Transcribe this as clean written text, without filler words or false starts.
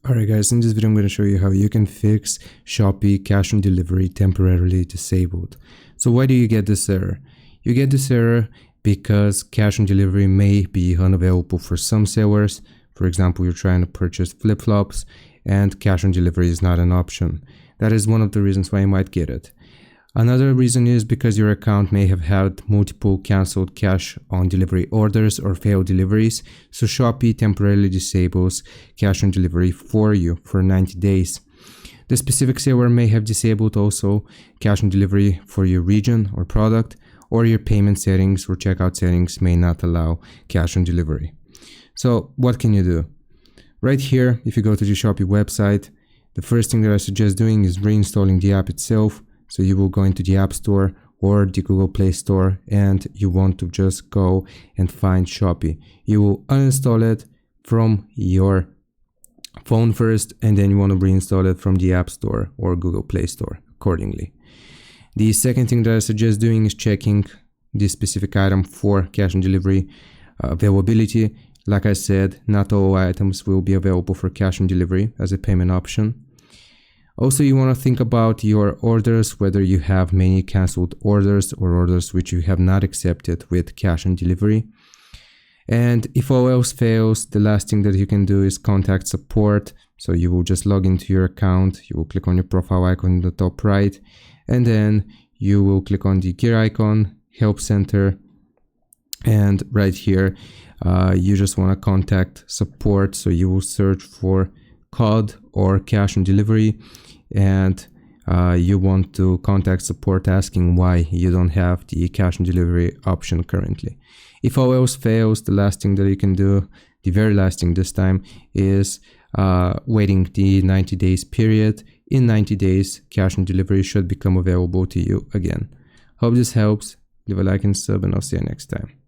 Alright guys, in this video I'm going to show you how you can fix Shopee cash on delivery temporarily disabled. So why do you get this error? You get this error because cash on delivery may be unavailable for some sellers. For example, you're trying to purchase flip-flops and cash on delivery is not an option. That is one of the reasons why you might get it. Another reason is because your account may have had multiple cancelled cash on delivery orders or failed deliveries, so Shopee temporarily disables cash on delivery for you for 90 days. The specific seller may have disabled also cash on delivery for your region or product, or your payment settings or checkout settings may not allow cash on delivery. So what can you do? Right here, if you go to the Shopee website, the first thing that I suggest doing is reinstalling the app itself. So you will go into the App Store or the Google Play Store and you want to just go and find Shopee. You will uninstall it from your phone first and then you want to reinstall it from the App Store or Google Play Store accordingly. The second thing that I suggest doing is checking this specific item for cash on delivery availability. Like I said, not all items will be available for cash on delivery as a payment option. Also, you want to think about your orders, whether you have many canceled orders or orders which you have not accepted with cash on delivery. And if all else fails, the last thing that you can do is contact support. So you will just log into your account, you will click on your profile icon in the top right, and then you will click on the gear icon, help center, and right here, you just want to contact support. So you will search for COD or cash on delivery, and you want to contact support asking why you don't have the cash on delivery option currently. If all else fails, the last thing that you can do, the very last thing this time, is waiting the 90 days period. In 90 days, cash on delivery should become available to you again. Hope this helps. Leave a like and sub, and I'll see you next time.